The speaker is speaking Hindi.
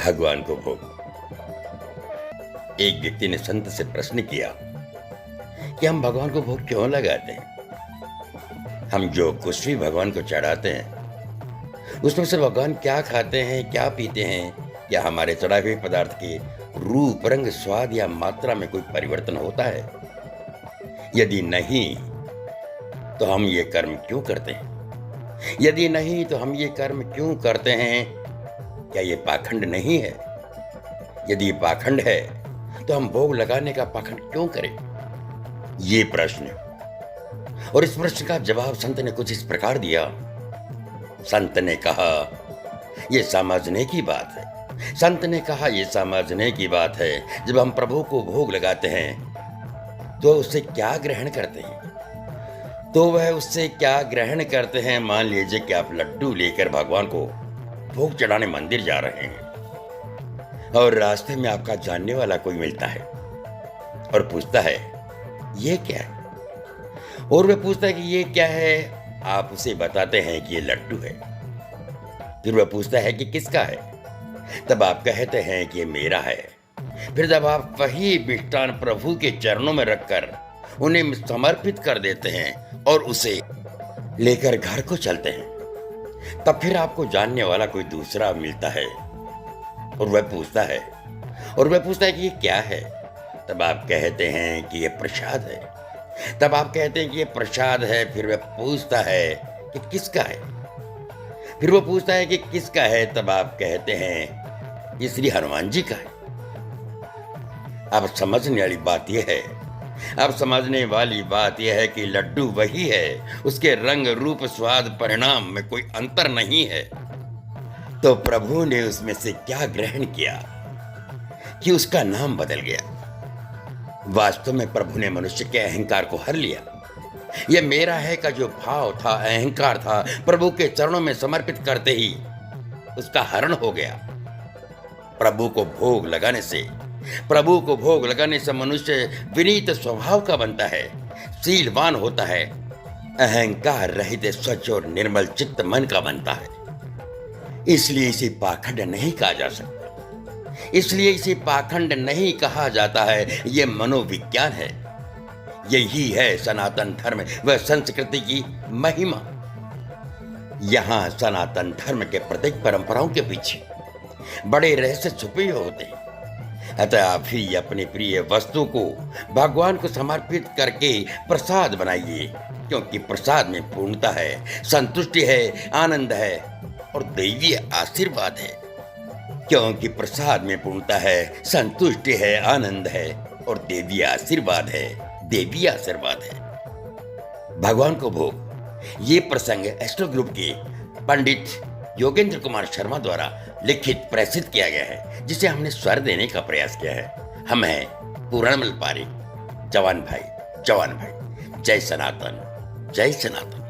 भगवान को भोग। एक व्यक्ति ने संत से प्रश्न किया कि हम भगवान को भोग क्यों लगाते हैं। हम जो कुछ भी भगवान को चढ़ाते हैं उसमें से भगवान क्या खाते हैं, क्या पीते हैं, क्या हमारे चढ़ाए हुए पदार्थ के रूप, रंग, स्वाद या मात्रा में कोई परिवर्तन होता है? यदि नहीं तो हम ये कर्म क्यों करते हैं? यदि नहीं तो हम ये कर्म क्यों करते हैं? क्या ये पाखंड नहीं है? यदि पाखंड है तो हम भोग लगाने का पाखंड क्यों करें? ये प्रश्न, और इस प्रश्न का जवाब संत ने कुछ इस प्रकार दिया। संत ने कहा ये समझने की बात है। संत ने कहा ये समझने की बात है, जब हम प्रभु को भोग लगाते हैं तो उससे क्या ग्रहण करते हैं? तो वह उससे क्या ग्रहण करते हैं? मान लीजिए कि आप लड्डू लेकर भगवान को भोग चढ़ाने मंदिर जा रहे हैं और रास्ते में आपका जानने वाला कोई मिलता है और पूछता है ये क्या है, और वह पूछता है कि ये क्या है। आप उसे बताते हैं कि ये लड्डू है। फिर वह पूछता है कि किसका है, तब आप कहते हैं कि ये मेरा है। फिर जब आप वही मिष्ठान प्रभु के चरणों में रखकर उन्हें समर्पित कर देते हैं और उसे लेकर घर को चलते हैं, तब फिर आपको जानने वाला कोई दूसरा मिलता है और वह पूछता है कि ये क्या है। तब आप कहते हैं कि ये प्रसाद है। तब आप कहते हैं कि ये प्रसाद है। फिर वह पूछता है कि किसका है। फिर वो पूछता है कि किसका है। तब आप कहते हैं ये श्री हनुमान जी का है। अब समझने वाली बात यह है, अब समझने वाली बात यह है कि लड्डू वही है, उसके रंग, रूप, स्वाद, परिणाम में कोई अंतर नहीं है। तो प्रभु ने उसमें से क्या ग्रहण किया कि उसका नाम बदल गया। वास्तव में प्रभु ने मनुष्य के अहंकार को हर लिया। यह मेरा है का जो भाव था, अहंकार था, प्रभु के चरणों में समर्पित करते ही उसका हरण हो गया। प्रभु को भोग लगाने से मनुष्य विनीत स्वभाव का बनता है, शीलवान होता है, अहंकार रहित स्वच्छ और निर्मल चित्त मन का बनता है। इसलिए इसे पाखंड नहीं कहा जा सकता। इसलिए इसे पाखंड नहीं कहा जाता है। यह मनोविज्ञान है। यही है सनातन धर्म व संस्कृति की महिमा। यहां सनातन धर्म के प्रत्येक परंपराओं के पीछे बड़े रहस्य छुपे होते हैं। अतः आप ही अपनी प्रिय वस्तु को भगवान को समर्पित करके प्रसाद बनाइए, क्योंकि प्रसाद में पूर्णता है, संतुष्टि है, आनंद है और दैवीय आशीर्वाद है। क्योंकि प्रसाद में पूर्णता है, संतुष्टि है, आनंद है और दैवीय आशीर्वाद है। भगवान को भोग ये प्रसंग एस्ट्रो ग्रुप के पंडित योगेंद्र कुमार शर्मा द्वारा लिखित प्रसिद्ध किया गया है, जिसे हमने स्वर देने का प्रयास किया है। हम हैं पूर्णमल पारिक, जवान भाई। जय सनातन, जय सनातन।